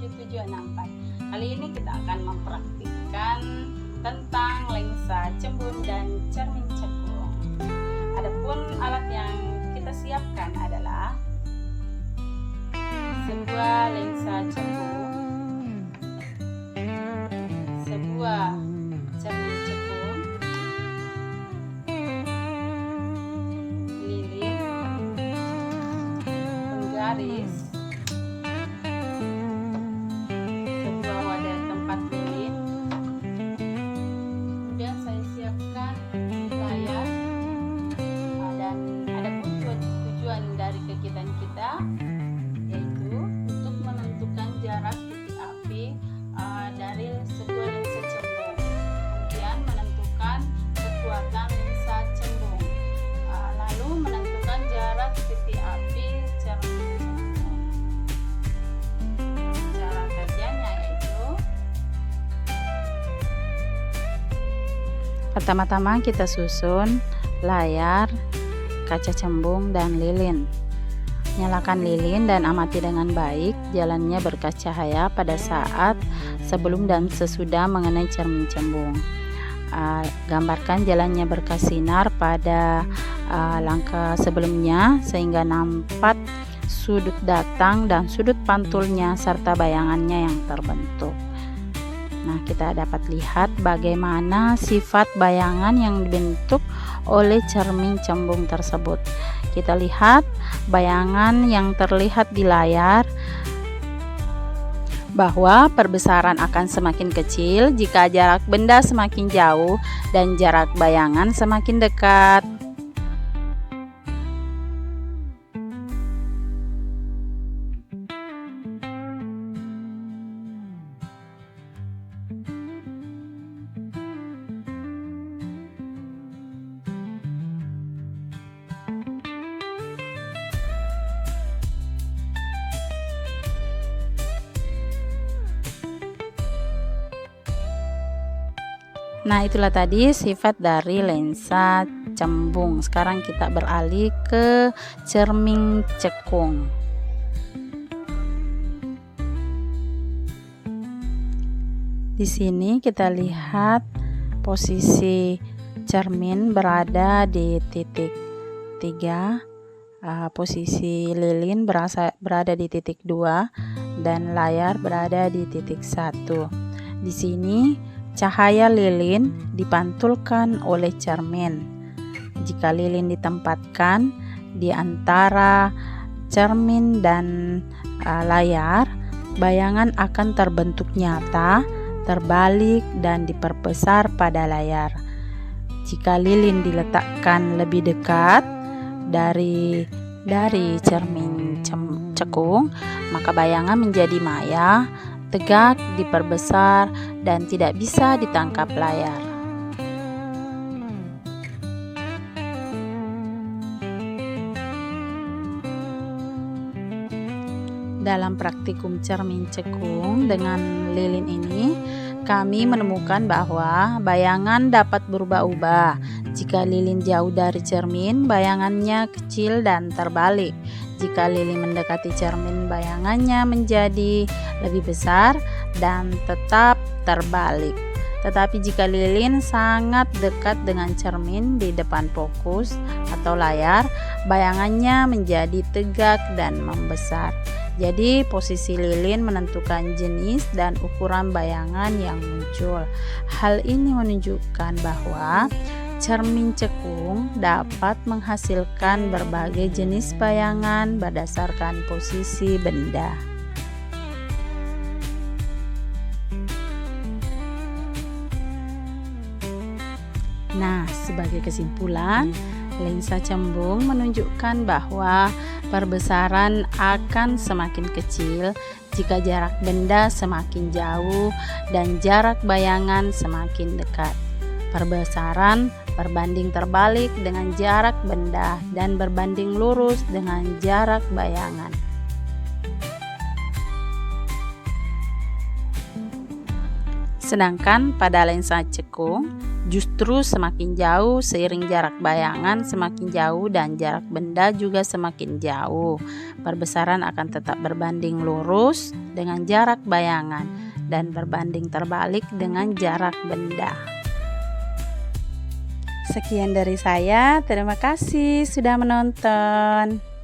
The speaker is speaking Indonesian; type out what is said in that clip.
7764. Kali ini kita akan mempraktikkan tentang lensa cembung dan cermin cekung. Adapun alat yang kita siapkan adalah sebuah lensa cembung, sebuah cermin cekung, lilin, penggaris, sebuah wadah tempat lilin. Kemudian saya siapkan layar, dan adapun tujuan dari kegiatan kita yaitu untuk menentukan jarak titik api dari sebuah lensa cembung, kemudian menentukan kekuatan lensa cembung, lalu menentukan jarak titik api cermin cembung. Cara kerjanya yaitu pertama-tama kita susun layar, kaca cembung, dan lilin. Nyalakan lilin dan amati dengan baik jalannya berkas cahaya pada saat sebelum dan sesudah mengenai cermin cembung. Gambarkan jalannya berkas sinar pada langkah sebelumnya sehingga nampak sudut datang dan sudut pantulnya serta bayangannya yang terbentuk. Nah, kita dapat lihat bagaimana sifat bayangan yang dibentuk oleh cermin cembung tersebut. Kita lihat bayangan yang terlihat di layar bahwa perbesaran akan semakin kecil jika jarak benda semakin jauh dan jarak bayangan semakin dekat. Nah, itulah tadi sifat dari lensa cembung. Sekarang kita beralih ke cermin cekung. Di sini kita lihat posisi cermin berada di titik 3, posisi lilin berada di titik 2, dan layar berada di titik 1. Di sini cahaya lilin dipantulkan oleh cermin. Jika lilin ditempatkan di antara cermin dan layar, bayangan akan terbentuk nyata, terbalik, dan diperbesar pada layar. Jika lilin diletakkan lebih dekat dari cermin cekung, maka bayangan menjadi maya, tegak, diperbesar, dan tidak bisa ditangkap layar. Dalam praktikum cermin cekung dengan lilin ini, kami menemukan bahwa bayangan dapat berubah-ubah. Jika lilin jauh dari cermin, bayangannya kecil dan terbalik. Jika lilin mendekati cermin, bayangannya menjadi lebih besar dan tetap terbalik. Tetapi jika lilin sangat dekat dengan cermin di depan fokus atau layar, bayangannya menjadi tegak dan membesar. Jadi posisi lilin menentukan jenis dan ukuran bayangan yang muncul. Hal ini menunjukkan bahwa cermin cekung dapat menghasilkan berbagai jenis bayangan berdasarkan posisi benda. Nah, sebagai kesimpulan, lensa cembung menunjukkan bahwa perbesaran akan semakin kecil jika jarak benda semakin jauh dan jarak bayangan semakin dekat. Perbesaran berbanding terbalik dengan jarak benda dan berbanding lurus dengan jarak bayangan. Sedangkan pada lensa cekung justru semakin jauh seiring jarak bayangan semakin jauh dan jarak benda juga semakin jauh. Perbesaran akan tetap berbanding lurus dengan jarak bayangan dan berbanding terbalik dengan jarak benda. Sekian dari saya, terima kasih sudah menonton.